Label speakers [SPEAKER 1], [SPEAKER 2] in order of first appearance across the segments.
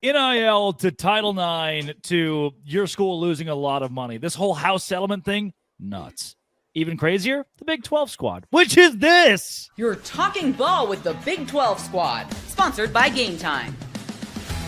[SPEAKER 1] NIL to Title IX to your school losing a lot of money. This whole house settlement thing, nuts. Even crazier, the Big 12 squad, which is this.
[SPEAKER 2] You're talking ball with the Big 12 squad, sponsored by Game Time.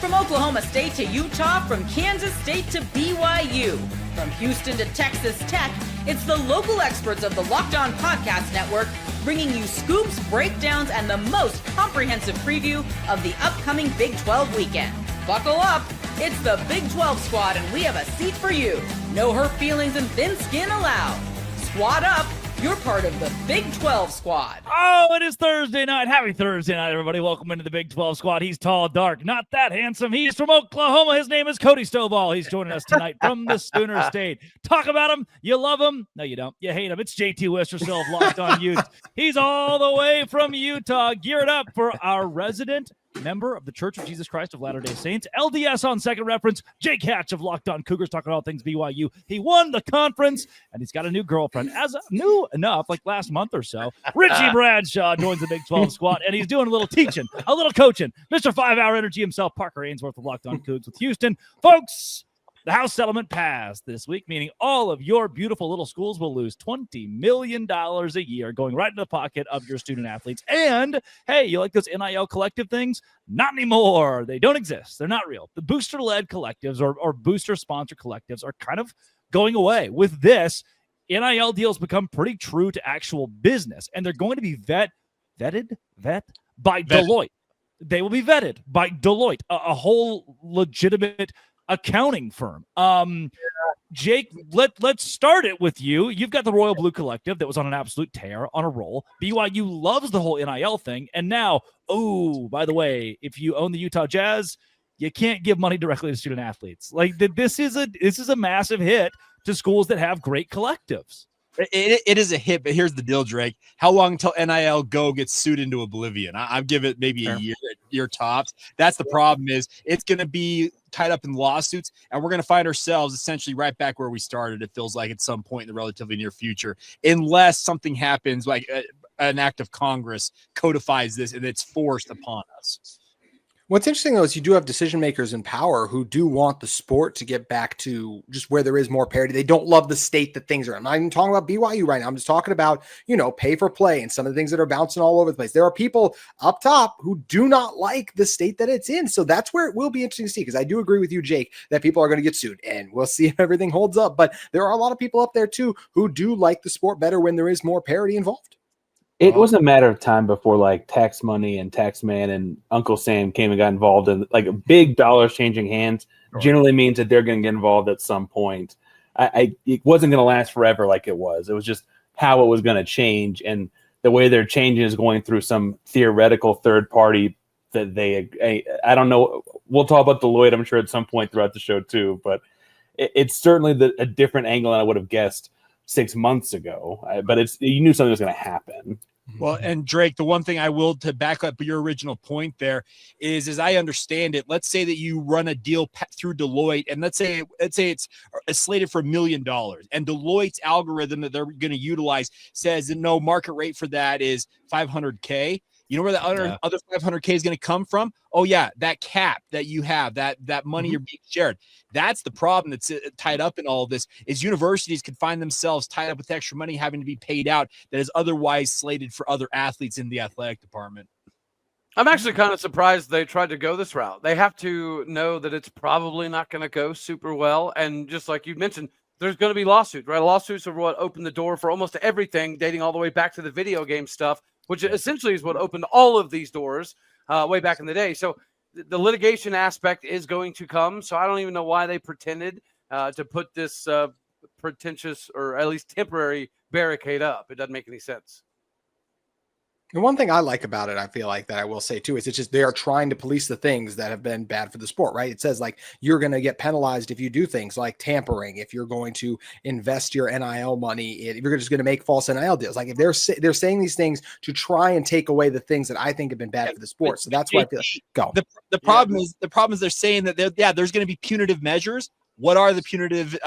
[SPEAKER 2] From Oklahoma State to Utah, from Kansas State to BYU, from Houston to Texas Tech, it's the local experts of the Locked On Podcast Network bringing you scoops, breakdowns, and the most comprehensive preview of the upcoming Big 12 weekend. Buckle up, it's the Big 12 squad and we have a seat for you. No hurt feelings and thin skin allowed. Squad up, you're part of the Big 12 squad.
[SPEAKER 1] Oh, it is Thursday night. Happy Thursday night, everybody. Welcome into the Big 12 squad. He's tall, dark, not that handsome. He's from Oklahoma. His name is Cody Stovall. He's joining us tonight from the Sooner State. Talk about him. You love him. No, you don't. You hate him. It's JT Wistersill of Locked On Utes. He's all the way from Utah, geared up for our resident member of the Church of Jesus Christ of Latter-day Saints, LDS on Second Reference, Jake Hatch of Locked On Cougars, talking all things BYU. He won the conference, and he's got a new girlfriend, as new enough, like last month or so. Richie Bradshaw joins the Big 12 squad, and he's doing a little teaching, a little coaching. Mr. 5-Hour Energy himself, Parker Ainsworth of Locked On Cougs with Houston. Folks, the house settlement passed this week, meaning all of your beautiful little schools will lose $20 million a year, going right into the pocket of your student athletes. And, hey, you like those NIL collective things? Not anymore. They don't exist. They're not real. The booster-led collectives or booster-sponsored collectives are kind of going away. With this, NIL deals become pretty true to actual business, and they're going to be vetted by Deloitte. They will be vetted by Deloitte, a whole legitimate accounting firm. Jake, let's start it with you. You've got the Royal Blue Collective that was on an absolute tear, on a roll. BYU loves the whole NIL thing. And now, oh, by the way, if you own the Utah Jazz, you can't give money directly to student athletes. Like this is a massive hit to schools that have great collectives.
[SPEAKER 3] It is a hit, but here's the deal, Drake. How long until NIL Go gets sued into oblivion? I'll give it maybe a year tops. That's the problem, is it's going to be tied up in lawsuits, and we're going to find ourselves essentially right back where we started, it feels like, at some point in the relatively near future, unless something happens like an act of Congress codifies this and it's forced upon us.
[SPEAKER 4] What's interesting, though, is you do have decision makers in power who do want the sport to get back to just where there is more parity. They don't love the state that things are. I'm not even talking about BYU right now. I'm just talking about, pay for play and some of the things that are bouncing all over the place. There are people up top who do not like the state that it's in. So that's where it will be interesting to see, because I do agree with you, Jake, that people are going to get sued, and we'll see if everything holds up. But there are a lot of people up there, too, who do like the sport better when there is more parity involved.
[SPEAKER 5] It was a matter of time before like Tax Money and Taxman and Uncle Sam came and got involved in like big dollars changing hands. Generally means that they're going to get involved at some point. It wasn't going to last forever like it was. It was just how it was going to change. And the way they're changing is going through some theoretical third party that I don't know. We'll talk about Deloitte, I'm sure, at some point throughout the show too. But it's certainly a different angle than I would have guessed 6 months ago. But you knew something was going to happen.
[SPEAKER 3] Well, and Drake, the one thing I will, to back up your original point there, is, as I understand it, let's say that you run a deal through Deloitte, and let's say it's slated for $1 million, and Deloitte's algorithm that they're going to utilize says that no, market rate for that is $500K. You know where the other $500K is going to come from? Oh, yeah, that cap that you have, that money you're being shared. That's the problem that's tied up in all of this, is universities could find themselves tied up with extra money having to be paid out that is otherwise slated for other athletes in the athletic department.
[SPEAKER 6] I'm actually kind of surprised they tried to go this route. They have to know that it's probably not going to go super well. And just like you mentioned, there's going to be lawsuits, right? Lawsuits are what opened the door for almost everything, dating all the way back to the video game stuff, which essentially is what opened all of these doors way back in the day. So the litigation aspect is going to come. So I don't even know why they pretended to put this pretentious or at least temporary barricade up. It doesn't make any sense.
[SPEAKER 4] And one thing I like about it, I feel like, that I will say too, is it's just they are trying to police the things that have been bad for the sport, right? It says like you're going to get penalized if you do things like tampering, if you're going to invest your NIL money, if you're just going to make false NIL deals. Like if they're saying these things to try and take away the things that I think have been bad for the sport. So that's why I feel go.
[SPEAKER 3] The problem is they're saying that there's going to be punitive measures. What are the punitive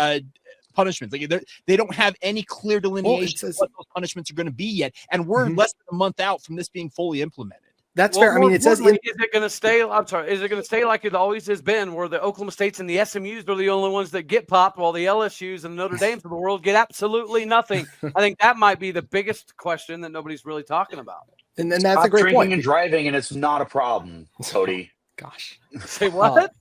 [SPEAKER 3] punishments? Like they don't have any clear delineation of what those punishments are going to be yet, and we're less than a month out from this being fully implemented.
[SPEAKER 4] That's
[SPEAKER 6] Well,
[SPEAKER 4] fair. I mean,
[SPEAKER 6] more
[SPEAKER 4] it says
[SPEAKER 6] importantly, is it going to stay? I'm sorry. Is it going to stay like it always has been, where the Oklahoma States and the SMUs are the only ones that get popped, while the LSUs and Notre Dames of the world get absolutely nothing? I think that might be the biggest question that nobody's really talking about.
[SPEAKER 4] and that's
[SPEAKER 7] Stop
[SPEAKER 4] a great
[SPEAKER 7] drinking
[SPEAKER 4] point.
[SPEAKER 7] and driving, and it's not a problem, Cody.
[SPEAKER 4] Gosh.
[SPEAKER 6] Say what?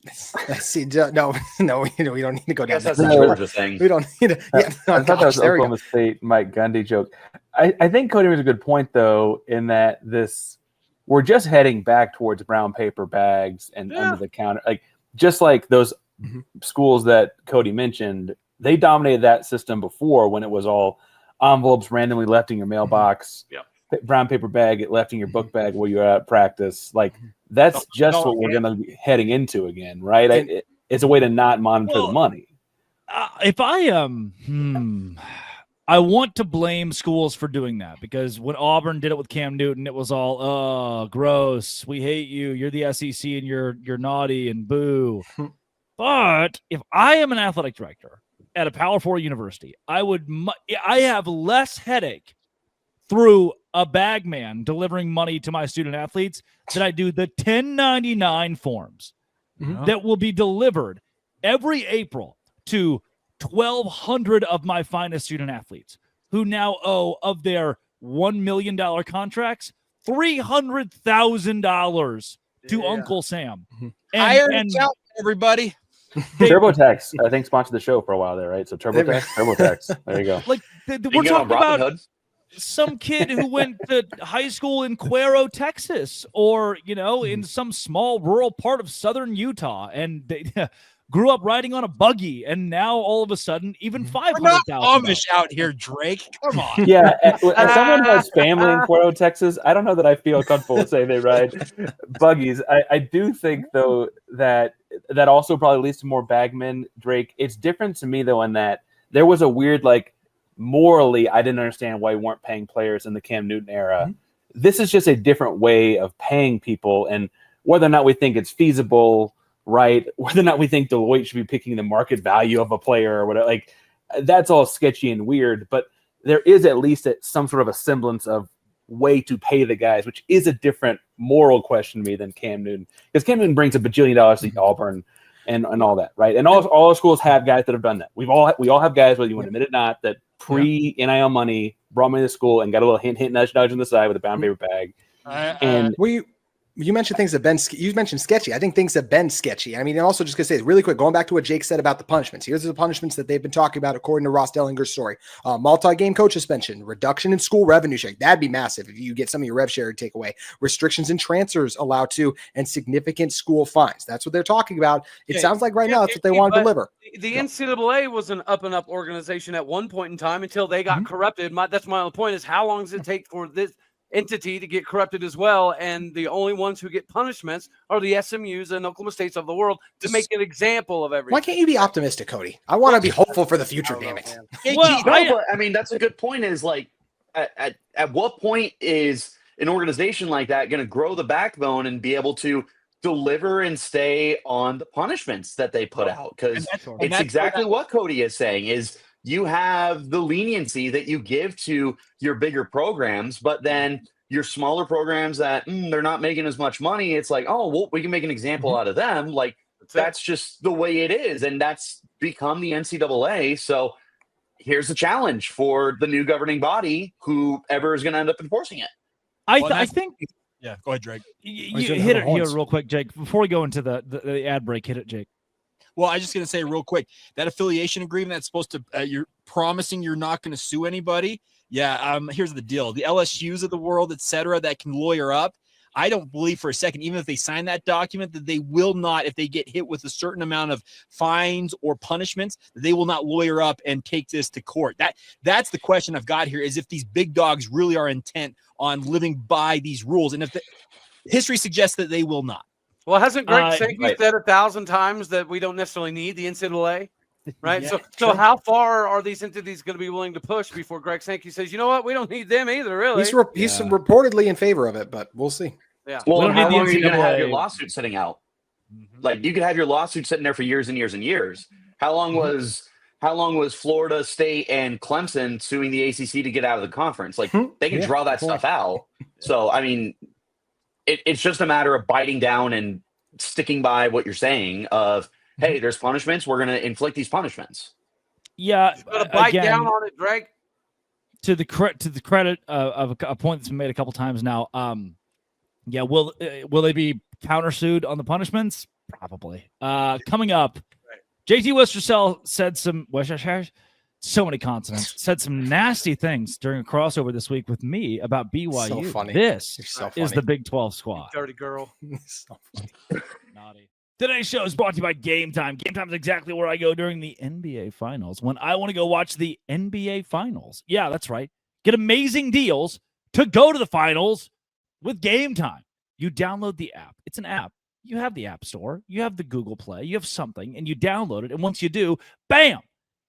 [SPEAKER 4] Let's see. No, we don't need to go
[SPEAKER 7] I
[SPEAKER 4] down
[SPEAKER 7] guess that's
[SPEAKER 4] that
[SPEAKER 7] a
[SPEAKER 4] road.
[SPEAKER 7] Georgia thing.
[SPEAKER 4] We don't need to. Yeah,
[SPEAKER 5] I thought that was
[SPEAKER 4] there we go.
[SPEAKER 5] Oklahoma State Mike Gundy joke. I think Cody was a good point, though, in that we're just heading back towards brown paper bags and under the counter. Like, just like those schools that Cody mentioned, they dominated that system before, when it was all envelopes randomly left in your mailbox, brown paper bag left in your book bag while you're at practice. Like, that's just what we're going to be heading into again, right? It's a way to not monitor the money.
[SPEAKER 1] If I want to blame schools for doing that, because when Auburn did it with Cam Newton, it was all, oh, gross. We hate you. You're the SEC and you're naughty and boo. But if I am an athletic director at a Power 4 university, I have less headache through a bag man delivering money to my student athletes than I do the 1099 forms that will be delivered every April to 1,200 of my finest student athletes, who now owe, of their $1 million contracts, $300,000 to Uncle Sam.
[SPEAKER 3] And everybody.
[SPEAKER 5] TurboTax, I think, sponsored the show for a while there, right? So TurboTax. There you go.
[SPEAKER 1] Like, we're talking about some kid who went to high school in Cuero, Texas, or, in some small rural part of southern Utah, and they grew up riding on a buggy, and now all of a sudden, even $500,000.
[SPEAKER 3] We're not Amish out here, Drake. Come on.
[SPEAKER 5] Yeah, as someone who has family in Cuero, Texas, I don't know that I feel comfortable saying they ride buggies. I do think, though, that also probably leads to more bagmen, Drake. It's different to me, though, in that there was a weird, morally, I didn't understand why we weren't paying players in the Cam Newton era. This is just a different way of paying people, and whether or not we think it's feasible, right, whether or not we think Deloitte should be picking the market value of a player or whatever, that's all sketchy and weird, but there is at least some sort of a semblance of way to pay the guys, which is a different moral question to me than Cam Newton, because Cam Newton brings $1 billion to Auburn and all that, right? And all our schools have guys that have done that. We all have guys, whether you want to admit it or not, that pre-NIL money brought me to school and got a little hint, nudge on the side with a brown paper bag. And
[SPEAKER 4] you mentioned things that you mentioned sketchy. I think things have been sketchy. I mean, and also just going to say really quick, going back to what Jake said about the punishments. Here's the punishments that they've been talking about according to Ross Dellinger's story. Multi-game coach suspension, reduction in school revenue share. That'd be massive if you get some of your rev share take away. Restrictions in transfers allowed to, and significant school fines. That's what they're talking about. It sounds like right now that's what they want to deliver.
[SPEAKER 6] The NCAA was an up-and-up organization at one point in time until they got corrupted. That's my only point, is how long does it take for this entity to get corrupted as well? And the only ones who get punishments are the SMUs and Oklahoma States of the world, to make an example of everything.
[SPEAKER 4] Why can't you be optimistic, Cody? I want to be hopeful for the future, damn it.
[SPEAKER 7] But I mean, that's a good point, is at what point is an organization like that going to grow the backbone and be able to deliver and stay on the punishments that they put out? Because it's exactly what Cody is saying, is you have the leniency that you give to your bigger programs, but then your smaller programs that they're not making as much money, it's like, oh, well, we can make an example out of them. Like, that's just the way it is. And that's become the NCAA. So here's the challenge for the new governing body, whoever is going to end up enforcing it.
[SPEAKER 1] I think.
[SPEAKER 3] Yeah, go ahead, Drake.
[SPEAKER 1] You hit it here real quick, Jake. Before we go into the ad break, hit it, Jake.
[SPEAKER 3] Well, I was just going to say real quick, that affiliation agreement that's supposed to, you're promising you're not going to sue anybody. Yeah. Here's the deal. The LSUs of the world, et cetera, that can lawyer up. I don't believe for a second, even if they sign that document, that they will not, if they get hit with a certain amount of fines or punishments, they will not lawyer up and take this to court. That's the question I've got here, is if these big dogs really are intent on living by these rules. And if history suggests that they will not.
[SPEAKER 6] Well, hasn't Greg Sankey said 1,000 times that we don't necessarily need the NCAA? Right.
[SPEAKER 4] Yeah,
[SPEAKER 6] so how far are these entities going to be willing to push before Greg Sankey says, you know what, we don't need them either, really?
[SPEAKER 4] He's reportedly in favor of it, but we'll see.
[SPEAKER 6] Yeah.
[SPEAKER 7] Well, how long are you going to have your lawsuit sitting out? Like, you could have your lawsuit sitting there for years and years and years. How long was Florida State and Clemson suing the ACC to get out of the conference? Like, they can draw that stuff out. So, I mean, it's just a matter of biting down and sticking by what you're saying of, hey, there's punishments. We're going to inflict these punishments.
[SPEAKER 1] Yeah.
[SPEAKER 6] You gotta bite
[SPEAKER 1] again,
[SPEAKER 6] down on it, Drake.
[SPEAKER 1] To the credit of a point that's been made a couple times now. Yeah. Will they be countersued on the punishments? Probably. Coming up, JT Westercell said so many consonants, said some nasty things during a crossover this week with me about BYU.
[SPEAKER 4] So funny.
[SPEAKER 1] This
[SPEAKER 4] So
[SPEAKER 1] is
[SPEAKER 4] funny.
[SPEAKER 1] the Big 12 squad.
[SPEAKER 6] Dirty girl.
[SPEAKER 4] So funny.
[SPEAKER 1] Naughty. Today's show is brought to you by Game Time. Game Time is exactly where I go during the NBA Finals when I want to go watch the NBA Finals. Yeah, that's right. Get amazing deals to go to the finals with Game Time. You download the app. It's an app. You have the App Store. You have the Google Play. You have something, and you download it. And once you do, bam,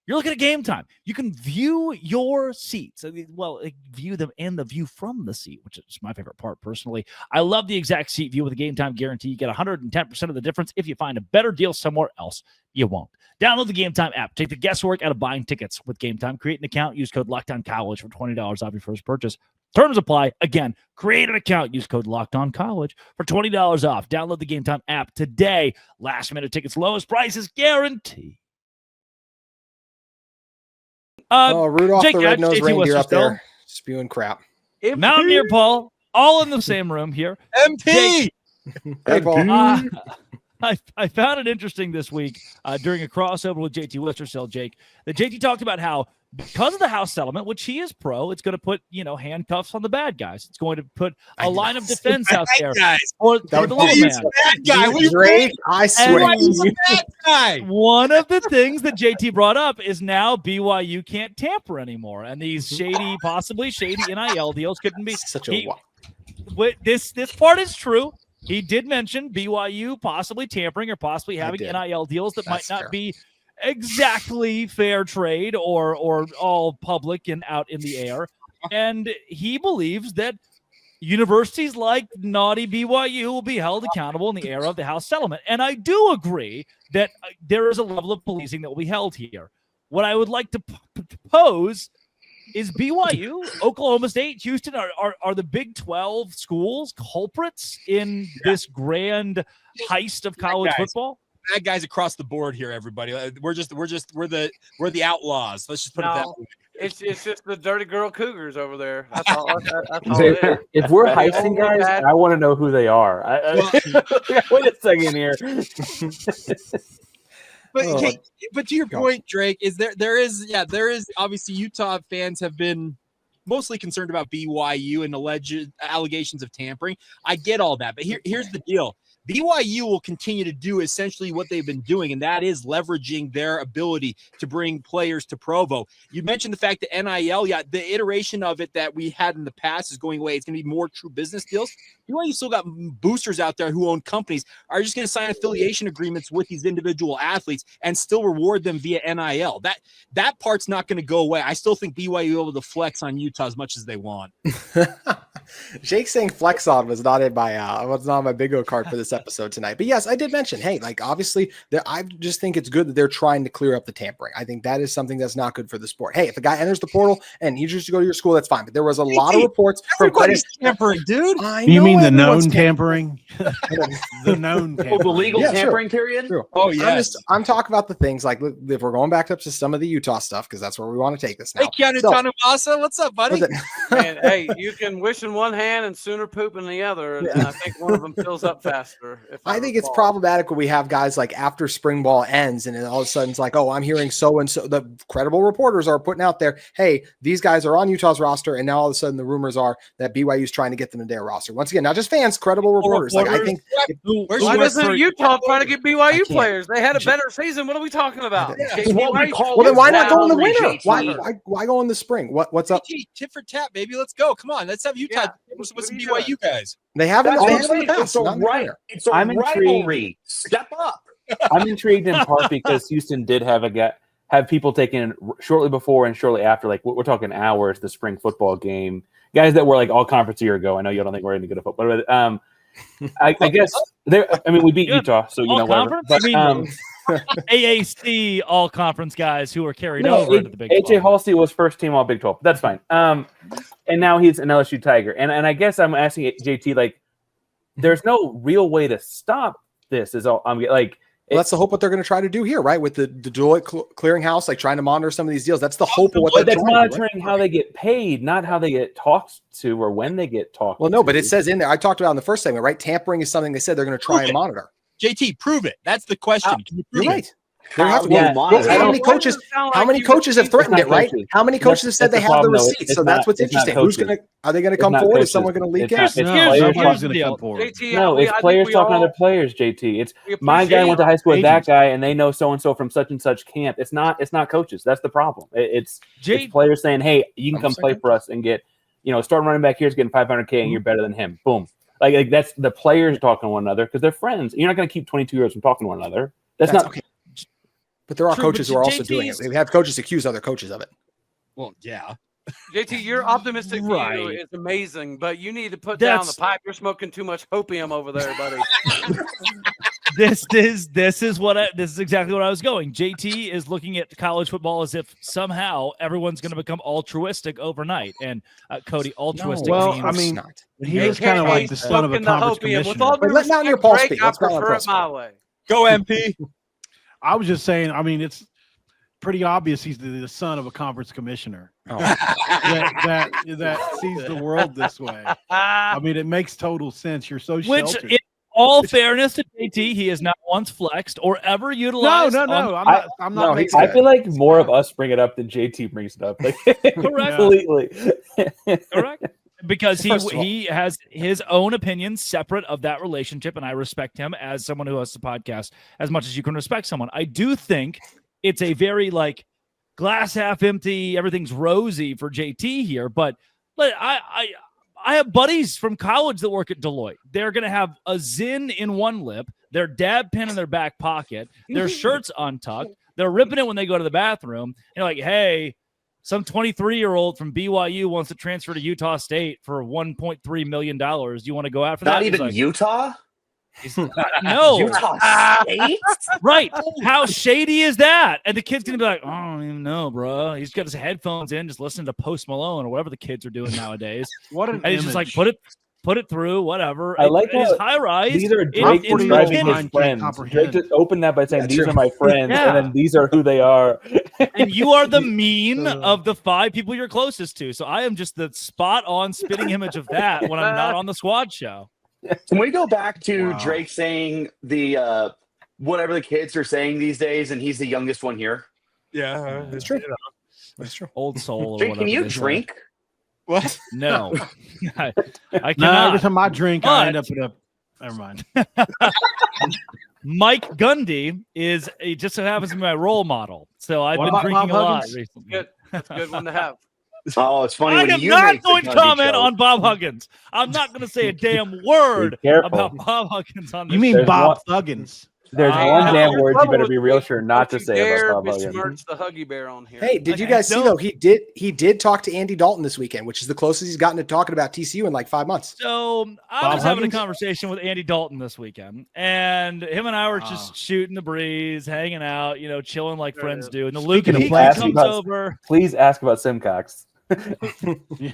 [SPEAKER 1] you're looking at Game Time. You can view your seats. Well, view them and the view from the seat, which is my favorite part personally. I love the exact seat view with a Game Time guarantee. You get 110% of the difference. If you find a better deal somewhere else, you won't. Download the Game Time app. Take the guesswork out of buying tickets with Game Time. Create an account. Use code LOCKEDONCollege for $20 off your first purchase. Terms apply. Again, create an account. Use code LOCKEDONCollege for $20 off. Download the Game Time app today. Last minute tickets, lowest prices guaranteed.
[SPEAKER 4] Rudolph
[SPEAKER 1] Jake,
[SPEAKER 4] the red-nosed
[SPEAKER 1] JT
[SPEAKER 4] reindeer up
[SPEAKER 1] Westerstone.
[SPEAKER 4] there spewing crap.
[SPEAKER 1] Mountaineer Paul, all in the same room here.
[SPEAKER 3] MP.
[SPEAKER 4] Hey, Paul.
[SPEAKER 1] I found it interesting this week during a crossover with JT Westercell, Jake, that JT talked about how because of the House settlement, which he is pro, it's going to put, handcuffs on the bad guys. It's going to put a line of defense out there for the little man.
[SPEAKER 3] Bad guy. What do you
[SPEAKER 4] Drake, I swear.
[SPEAKER 3] bad guy?
[SPEAKER 1] One of the things that JT brought up is now BYU can't tamper anymore, and these possibly shady NIL deals couldn't be.
[SPEAKER 4] Such a
[SPEAKER 1] This part is true. He did mention BYU possibly tampering or possibly having
[SPEAKER 4] did.
[SPEAKER 1] NIL deals that
[SPEAKER 4] That's
[SPEAKER 1] might not
[SPEAKER 4] fair.
[SPEAKER 1] be exactly fair trade or all public and out in the air. And he believes that universities like naughty BYU will be held accountable in the era of the House settlement. And I do agree that there is a level of policing that will be held here. What I would like to pose is BYU, Oklahoma State, Houston, are the Big 12 schools culprits in this grand heist of college football?
[SPEAKER 3] Bad guys across the board here, everybody. We're the outlaws. Let's just put it that way.
[SPEAKER 6] It's just the dirty girl Cougars over there. That's all it is.
[SPEAKER 5] If we're heisting guys, I want to know who they are. Wait a second here.
[SPEAKER 3] But to your point, Drake, there is obviously Utah fans have been mostly concerned about BYU and alleged allegations of tampering. I get all that, but here's the deal. BYU will continue to do essentially what they've been doing, and that is leveraging their ability to bring players to Provo. You mentioned the fact that NIL, the iteration of it that we had in the past is going away. It's going to be more true business deals. BYU still got boosters out there who own companies, are just going to sign affiliation agreements with these individual athletes and still reward them via NIL. That part's not going to go away. I still think BYU will be able to flex on Utah as much as they want.
[SPEAKER 4] Jake saying flex on was not on my bingo card for this episode tonight. But yes, I did mention, hey, obviously I just think it's good that they're trying to clear up the tampering. I think that is something that's not good for the sport. Hey, if a guy enters the portal and he just to go to your school, that's fine. But there was a lot of reports from
[SPEAKER 3] tampering, dude.
[SPEAKER 8] You mean the known tampering? The known tampering.
[SPEAKER 7] The legal tampering period?
[SPEAKER 4] True.
[SPEAKER 3] Oh, yeah.
[SPEAKER 4] I'm talking about the things like if we're going back up to some of the Utah stuff, because that's where we want to take this now.
[SPEAKER 3] Hey, Keanu Tanumasa, what's up, buddy?
[SPEAKER 6] Man, hey, you can wish in one hand and sooner poop in the other, and I think one of them fills up faster.
[SPEAKER 4] I think it's problematic when we have guys like after spring ball ends and then all of a sudden it's like, oh, I'm hearing so-and-so. The credible reporters are putting out there, hey, these guys are on Utah's roster, and now all of a sudden the rumors are that BYU is trying to get them to their roster. Once again, not just fans, credible reporters. Like I think
[SPEAKER 6] why isn't Utah trying to get BYU players? They had a better season. What are we talking about?
[SPEAKER 4] Well, then why not go in the winter? Why go in the spring? What's up?
[SPEAKER 3] Tit for tat, baby. Let's go. Come on. Let's have Utah with some BYU guys.
[SPEAKER 4] They haven't.
[SPEAKER 7] It's a rivalry. Step up.
[SPEAKER 5] I'm intrigued in part because Houston did have people taken shortly before and shortly after, like we're talking hours, the spring football game. Guys that were like all conference a year ago. I know you don't think we're any good at football, but I guess we beat Utah, so whatever. But,
[SPEAKER 1] AAC all conference guys who are carried over into the Big 12.
[SPEAKER 5] AJ Halsey was first team all Big 12. That's fine. And now he's an LSU Tiger. And I guess I'm asking JT, like, there's no real way to stop this. Is all I'm like.
[SPEAKER 4] Well, that's the hope what they're going to try to do here, right? With the Deloitte clearinghouse, like trying to monitor some of these deals. That's the hope of what they're
[SPEAKER 5] that's
[SPEAKER 4] trying
[SPEAKER 5] monitoring
[SPEAKER 4] to do.
[SPEAKER 5] how they get paid, not how they get talked to or when they get talked.
[SPEAKER 4] Well, no,
[SPEAKER 5] to.
[SPEAKER 4] but it says in there. I talked about in the first segment, right? Tampering is something they said they're going to try and monitor.
[SPEAKER 3] JT, prove it. That's the question. Can you prove
[SPEAKER 4] You're
[SPEAKER 3] it?
[SPEAKER 4] right. They have to
[SPEAKER 7] Yeah,
[SPEAKER 4] monitor. How many coaches? How many coaches have threatened it? Right? How many coaches have said they have the receipts? So that's what's interesting. Who's going to? Are they going to come forward? Is someone going to leak it?
[SPEAKER 5] It's
[SPEAKER 1] nobody's
[SPEAKER 5] players
[SPEAKER 1] going to come forward.
[SPEAKER 5] No, it's players talking to other players. JT, it's my guy went to high school with that guy, and they know so and so from such and such camp. It's not coaches. That's the problem. It's players saying, "Hey, you can come play for us and get, starting running back here is getting $500K, and you're better than him." Boom. Like that's the players talking to one another because they're friends. You're not going to keep 22-year-olds from talking to one another. That's not
[SPEAKER 4] okay. But there are coaches who are also doing it. They have coaches accuse other coaches of it.
[SPEAKER 3] Well, yeah.
[SPEAKER 6] JT, your optimistic view is amazing, but you need to put down the pipe. You're smoking too much opium over there, buddy.
[SPEAKER 1] This is exactly what I was going. JT is looking at college football as if somehow everyone's going to become altruistic overnight. And Cody, altruistic.
[SPEAKER 8] Well, I mean, he is kind of like the son of a conference commissioner.
[SPEAKER 4] Let down your Paul speak.
[SPEAKER 6] I prefer it my way.
[SPEAKER 3] Go MP.
[SPEAKER 8] I was just saying. I mean, it's pretty obvious he's the son of a conference commissioner that sees the world this way. I mean, it makes total sense. You're so sheltered.
[SPEAKER 1] In all fairness to JT, he has not once flexed or ever utilized.
[SPEAKER 8] No. I'm not.
[SPEAKER 5] I feel like more of us bring it up than JT brings it up. Like,
[SPEAKER 1] correct.
[SPEAKER 5] Completely.
[SPEAKER 1] Correct. Because he has his own opinions separate of that relationship, and I respect him as someone who hosts a podcast as much as you can respect someone. I do think it's a very glass half empty, everything's rosy for JT here, but I have buddies from college that work at Deloitte. They're going to have a Zin in one lip, their dab pen in their back pocket, their shirts untucked. They're ripping it when they go to the bathroom. And you're like, hey, some 23-year-old from BYU wants to transfer to Utah State for $1.3 million. Do you want to go after that?
[SPEAKER 7] Not even Utah?
[SPEAKER 1] No.
[SPEAKER 7] Utah State?
[SPEAKER 1] Right. How shady is that? And the kid's going to be like, oh, I don't even know, bro. He's got his headphones in, just listening to Post Malone or whatever the kids are doing nowadays.
[SPEAKER 8] What an
[SPEAKER 1] and he's just like, put it through, whatever.
[SPEAKER 5] I like
[SPEAKER 1] it's high rise.
[SPEAKER 5] These are Drake describing his friends. Drake just opened that by saying, these are my friends, and then these are who they are.
[SPEAKER 1] And you are the mean of the 5 people you're closest to. So I am just the spot-on spitting image of that when I'm not on the squad show.
[SPEAKER 7] Can we go back to Drake saying the whatever the kids are saying these days, and he's the youngest one here?
[SPEAKER 3] Yeah,
[SPEAKER 4] that's true. That's true.
[SPEAKER 1] Old soul. Or
[SPEAKER 7] Drake,
[SPEAKER 1] whatever
[SPEAKER 7] can you drink?
[SPEAKER 3] What?
[SPEAKER 1] No. I cannot.
[SPEAKER 8] No, every time I drink, I end up with a. Never mind.
[SPEAKER 1] Mike Gundy just so happens to be my role model. So I've been drinking a lot recently.
[SPEAKER 6] Good. That's a good one to have.
[SPEAKER 7] Oh, it's funny.
[SPEAKER 1] I am not going to comment on Bob Huggins. I'm not going to say a damn word about Bob Huggins on this.
[SPEAKER 8] You mean
[SPEAKER 1] show.
[SPEAKER 8] Bob Huggins?
[SPEAKER 5] There's one damn word you better be real sure not to say about Bob Huggins.
[SPEAKER 6] Besmirch the Huggy Bear on here.
[SPEAKER 4] Hey, did you guys see though? He did talk to Andy Dalton this weekend, which is the closest he's gotten to talking about TCU in like 5 months.
[SPEAKER 1] So I was having a conversation with Andy Dalton this weekend, and him and I were just shooting the breeze, hanging out, chilling like friends do. And the Luke and he comes over.
[SPEAKER 5] Please ask about Simcox.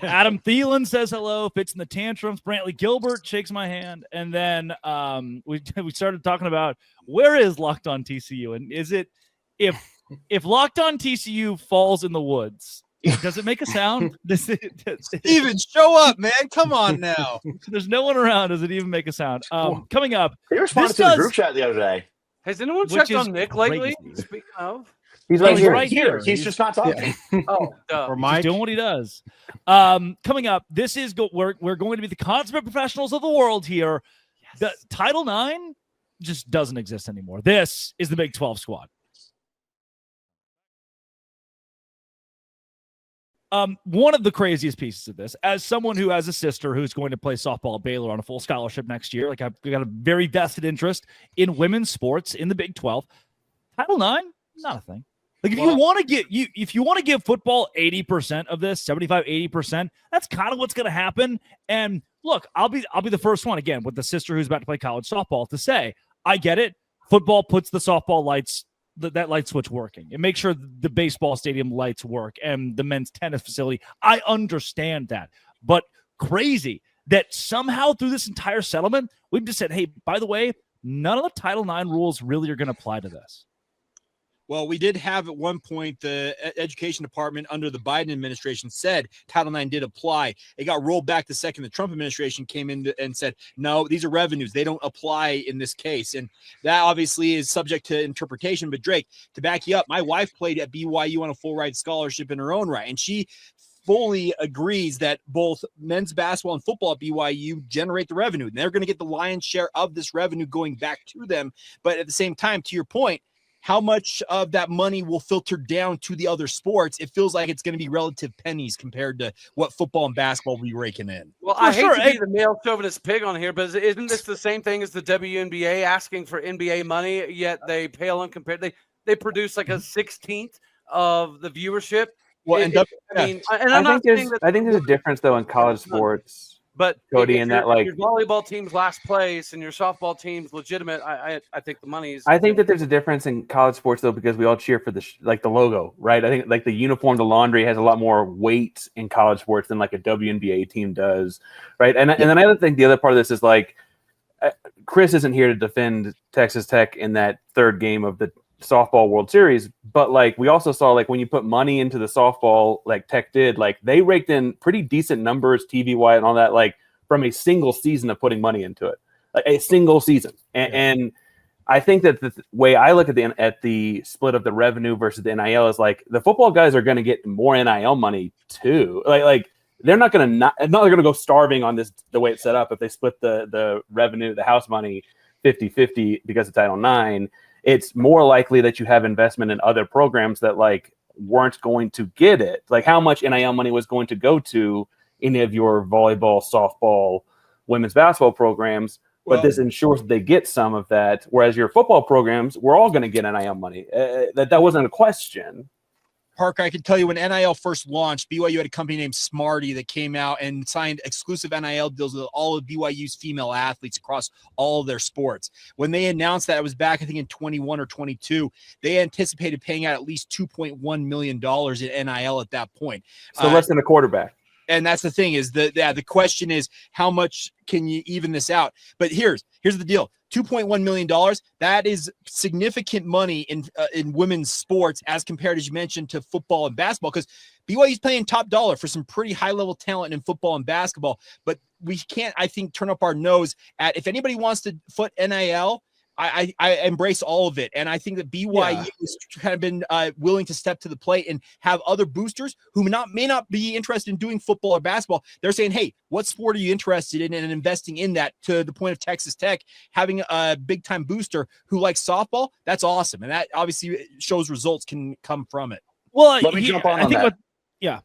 [SPEAKER 1] Adam Thielen says hello, fits in the tantrums. Brantley Gilbert shakes my hand, and then we started talking about where is Locked On TCU, and is it if Locked On TCU falls in the woods, does it make a sound?
[SPEAKER 3] Steven, show up, man! Come on now.
[SPEAKER 1] There's no one around. Does it even make a sound? Coming up,
[SPEAKER 7] he responded to the group chat the other day.
[SPEAKER 6] Has anyone checked on Nick lately? Speaking of.
[SPEAKER 5] He's
[SPEAKER 1] right
[SPEAKER 7] here. He's just not talking.
[SPEAKER 6] Yeah.
[SPEAKER 8] Or Mike.
[SPEAKER 1] He's doing what he does. Coming up, this is we're going to be the consummate professionals of the world here. Yes. The Title IX just doesn't exist anymore. This is the Big 12 squad. One of the craziest pieces of this, as someone who has a sister who's going to play softball at Baylor on a full scholarship next year, like I've got a very vested interest in women's sports in the Big 12. Title IX, not a thing. Like if you want to give football 80% of this, 75, 80%, that's kind of what's going to happen. And look, I'll be the first one again with the sister who's about to play college softball to say, I get it. Football puts the softball lights, that light switch working. It makes sure the baseball stadium lights work and the men's tennis facility. I understand that, but crazy that somehow through this entire settlement, we've just said, hey, by the way, none of the Title IX rules really are going to apply to this.
[SPEAKER 3] Well, we did have at one point the education department under the Biden administration said Title IX did apply. It got rolled back the second the Trump administration came in and said, no, these are revenues. They don't apply in this case. And that obviously is subject to interpretation. But Drake, to back you up, my wife played at BYU on a full ride scholarship in her own right. And she fully agrees that both men's basketball and football at BYU generate the revenue. And they're going to get the lion's share of this revenue going back to them. But at the same time, to your point, how much of that money will filter down to the other sports? It feels like it's going to be relative pennies compared to what football and basketball will be raking in.
[SPEAKER 6] Well, I hate to be the male chauvinist pig on here, but isn't this the same thing as the WNBA asking for NBA money, yet they pale in compared? They produce like a 16th of the viewership.
[SPEAKER 3] Well,
[SPEAKER 5] I think there's a difference though in college sports.
[SPEAKER 6] But
[SPEAKER 5] Cody, in that, like,
[SPEAKER 6] your volleyball team's last place and your softball team's legitimate, I think the money's.
[SPEAKER 5] I think that there's a difference in college sports though, because we all cheer for the logo, right? I think like the uniform, the laundry has a lot more weight in college sports than like a WNBA team does, right? And then I think the other part of this is like, Chris isn't here to defend Texas Tech in that third game of the softball World Series, but like we also saw, like when you put money into the softball, like Tech did, like they raked in pretty decent numbers TV wide and all that, like from a single season of putting money into it, like a single season. And I think that the way I look at the split of the revenue versus the NIL is like the football guys are going to get more NIL money too. Like they're not going to go starving on this the way it's set up if they split the revenue, the house money 50-50 because of Title IX. It's more likely that you have investment in other programs that like weren't going to get it. Like how much NIL money was going to go to any of your volleyball, softball, women's basketball programs, but this ensures that they get some of that. Whereas your football programs, we're all going to get NIL money. That wasn't a question.
[SPEAKER 3] Parker, I can tell you when NIL first launched, BYU had a company named Smarty that came out and signed exclusive NIL deals with all of BYU's female athletes across all of their sports. When they announced that, it was back, I think, in 21 or 22, they anticipated paying out at least $2.1 million in NIL at that point.
[SPEAKER 5] So less than a quarterback.
[SPEAKER 3] And that's the thing is the question is how much can you even this out? But here's the deal. $2.1 million, that is significant money in women's sports as compared, as you mentioned, to football and basketball, because BYU's paying top dollar for some pretty high-level talent in football and basketball. But we can't, I think, turn up our nose at if anybody wants to foot NIL, I embrace all of it. And I think that BYU has kind of been willing to step to the plate and have other boosters who may not be interested in doing football or basketball. They're saying, hey, what sport are you interested in, and investing in that, to the point of Texas Tech having a big time booster who likes softball. That's awesome. And that obviously shows results can come from it.
[SPEAKER 7] Well, let me jump on that.
[SPEAKER 1] Yeah.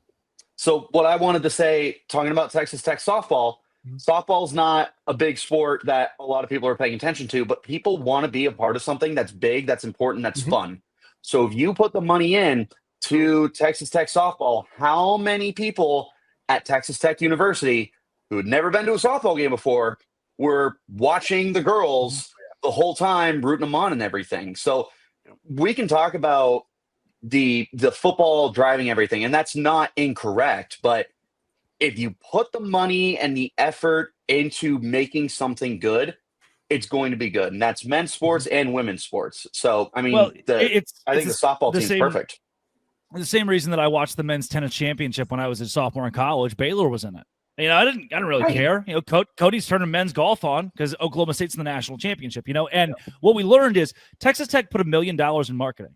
[SPEAKER 7] So what I wanted to say, talking about Texas Tech softball, softball's not a big sport that a lot of people are paying attention to, but people want to be a part of something that's big, that's important, that's fun. So if you put the money in to Texas Tech softball, how many people at Texas Tech University who had never been to a softball game before were watching the girls the whole time, rooting them on and everything? So we can talk about the football driving everything, and that's not incorrect, but if you put the money and the effort into making something good, it's going to be good. And that's men's sports and women's sports. So, I mean, I think the softball team's perfect.
[SPEAKER 1] The same reason that I watched the men's tennis championship when I was a sophomore in college. Baylor was in it. You know, I didn't really care. You know, Cody's turning men's golf on because Oklahoma State's in the national championship, you know. And what we learned is Texas Tech put $1 million in marketing.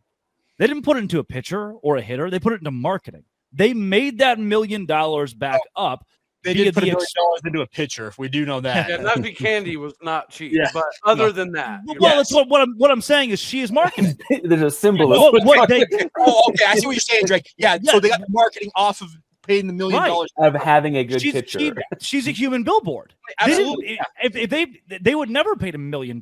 [SPEAKER 1] They didn't put it into a pitcher or a hitter. They put it into marketing. They made that $1 million back up.
[SPEAKER 3] They did put $1 million into a pitcher. We do know that.
[SPEAKER 6] Yeah, Nappy Candy was not cheap. But other than that,
[SPEAKER 1] well, that's what I'm saying is she is marketing.
[SPEAKER 5] There's a symbol.
[SPEAKER 3] Okay, I see what you're saying, Drake. Yeah, so they got the marketing off of paying the $1 million
[SPEAKER 5] of having a good pitcher.
[SPEAKER 1] She's a human billboard.
[SPEAKER 3] Absolutely.
[SPEAKER 1] If they would never pay $1 million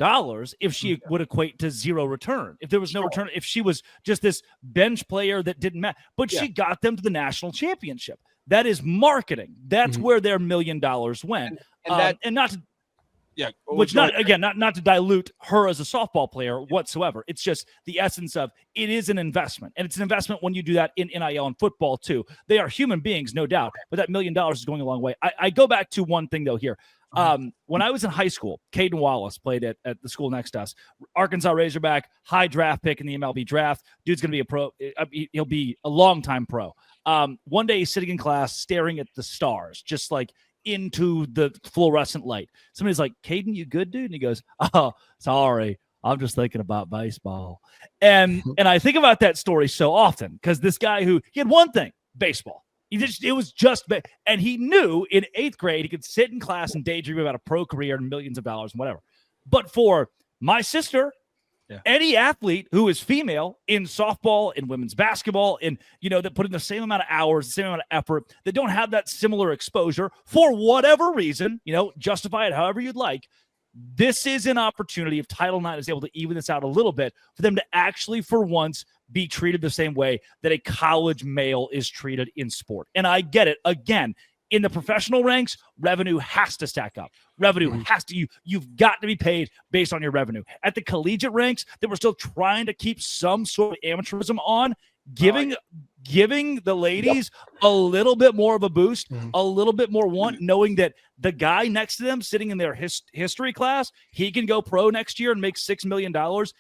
[SPEAKER 1] if she would equate to zero return. If there was no return, if she was just this bench player that didn't matter, but she got them to the national championship. That is marketing. That's where their $1 million went. And not to
[SPEAKER 3] Yeah.
[SPEAKER 1] Which not to dilute her as a softball player whatsoever. It's just the essence of it is an investment. And it's an investment when you do that in NIL and football too. They are human beings, no doubt, but that $1 million is going a long way. I go back to one thing though here. When I was in high school, Caden Wallace played at the school next to us. Arkansas Razorback, high draft pick in the MLB draft. Dude's going to be a pro. He'll be a long-time pro. One day he's sitting in class staring at the stars, just like into the fluorescent light. Somebody's like, Caden, you good, dude? And he goes, oh, sorry. I'm just thinking about baseball. And I think about that story so often because this guy he had one thing, baseball. It was just, and he knew in 8th grade he could sit in class and daydream about a pro career and millions of dollars and whatever. But for my sister, any athlete who is female in softball, in women's basketball, that put in the same amount of hours, the same amount of effort, that don't have that similar exposure for whatever reason, justify it however you'd like. This is an opportunity if Title IX is able to even this out a little bit for them to actually, for once, be treated the same way that a college male is treated in sport. And I get it. Again, in the professional ranks, revenue has to stack up. Revenue has to, you've got to be paid based on your revenue. At the collegiate ranks, they were still trying to keep some sort of amateurism on, giving the ladies a little bit more of a boost, a little bit more knowing that the guy next to them sitting in their history class, he can go pro next year and make $6 million,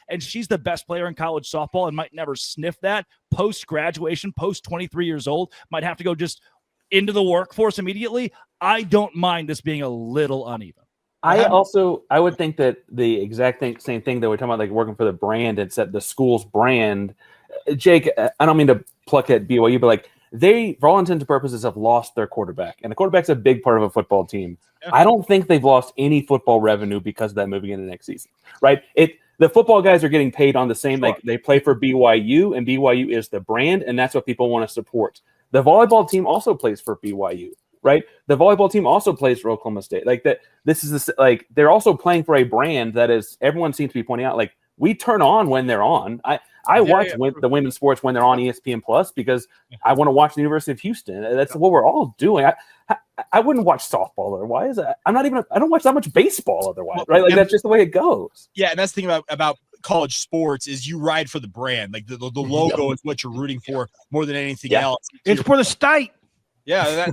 [SPEAKER 1] and she's the best player in college softball and might never sniff that post-graduation, post-23 years old, might have to go just into the workforce immediately. I don't mind this being a little uneven.
[SPEAKER 5] I would think that the exact same thing that we're talking about, like working for the brand, it's at the school's brand. Jake, I don't mean to pluck at BYU, but like they, for all intents and purposes, have lost their quarterback, and the quarterback's a big part of a football team. I don't think they've lost any football revenue because of that moving into next season, right? The football guys are getting paid on the same, like they play for BYU, and BYU is the brand, and that's what people want to support. The volleyball team also plays for BYU, right? The volleyball team also plays for Oklahoma State. Like that, they're also playing for a brand that is, everyone seems to be pointing out, like we turn on when they're on. I watch the women's sports when they're on ESPN Plus because I want to watch the University of Houston. That's what we're all doing. I wouldn't watch softball otherwise. I don't watch that much baseball otherwise, right? Like that's just the way it goes.
[SPEAKER 3] Yeah, and that's the thing about college sports is you ride for the brand. Like the logo is what you're rooting for more than anything else.
[SPEAKER 8] It's for the state.
[SPEAKER 3] Yeah.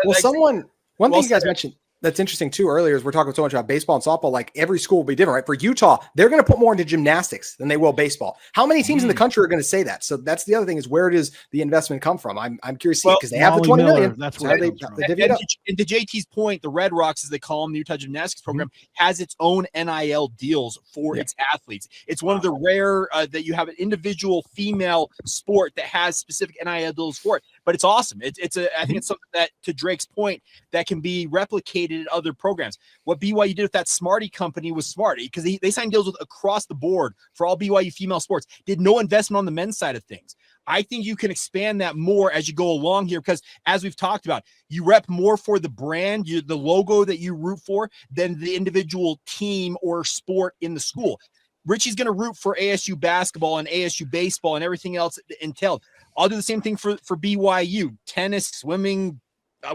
[SPEAKER 4] Well, one thing you guys mentioned that's interesting too earlier is we're talking so much about baseball and softball. Like every school will be different, right? For Utah, they're going to put more into gymnastics than they will baseball. How many teams in the country are going to say that? So that's the other thing is where does the investment come from? I'm curious to see because they have the 20 million. That's where they divvy it up.
[SPEAKER 3] And to JT's point, the Red Rocks, as they call them, the Utah Gymnastics Program, has its own NIL deals for its athletes. It's one of the rare that you have an individual female sport that has specific NIL deals for it. But it's awesome. I think it's something that, to Drake's point, that can be replicated in other programs. What BYU did with that Smarty company was smart because they signed deals with across the board for all BYU female sports. Did no investment on the men's side of things. I think you can expand that more as you go along here because, as we've talked about, you rep more for the brand, the logo that you root for, than the individual team or sport in the school. Richie's going to root for ASU basketball and ASU baseball and everything else entailed. I'll do the same thing for BYU, tennis, swimming,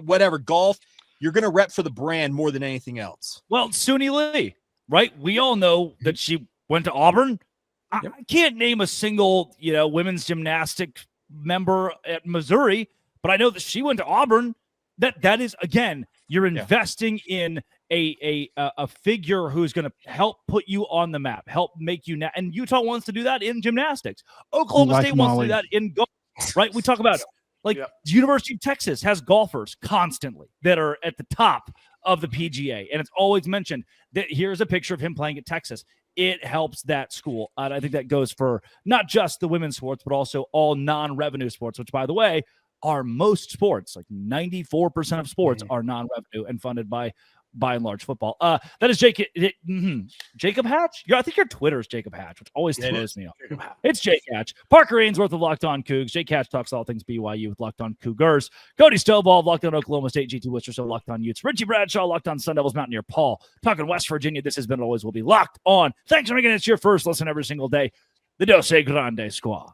[SPEAKER 3] whatever, golf. You're going to rep for the brand more than anything else.
[SPEAKER 1] Well, Suni Lee, right? We all know that she went to Auburn. I can't name a single, women's gymnastic member at Missouri, but I know that she went to Auburn. That is, again, you're investing in a figure who's going to help put you on the map, help make you and Utah wants to do that in gymnastics. Oklahoma State wants to do that in golf, right? We talk about the University of Texas has golfers constantly that are at the top of the PGA, and it's always mentioned that here's a picture of him playing at Texas. It helps that school. And I think that goes for not just the women's sports, but also all non-revenue sports, which, by the way, are most sports. Like 94% of sports are non-revenue and funded by and large football. That is Jacob Hatch. I think your Twitter is Jacob Hatch, which always throws me off. It's Jake Hatch. Parker Ainsworth of Locked On Cougs. Jake Hatch talks all things BYU with Locked On Cougars. Cody Stovall of Locked On Oklahoma State. GT Wister, so Locked On Utes. Richie Bradshaw, Locked On Sun Devils. Mountaineer Paul talking West Virginia. This has been, always will be Locked On. Thanks for making it your first listen every single day. The Dos Grande Squad.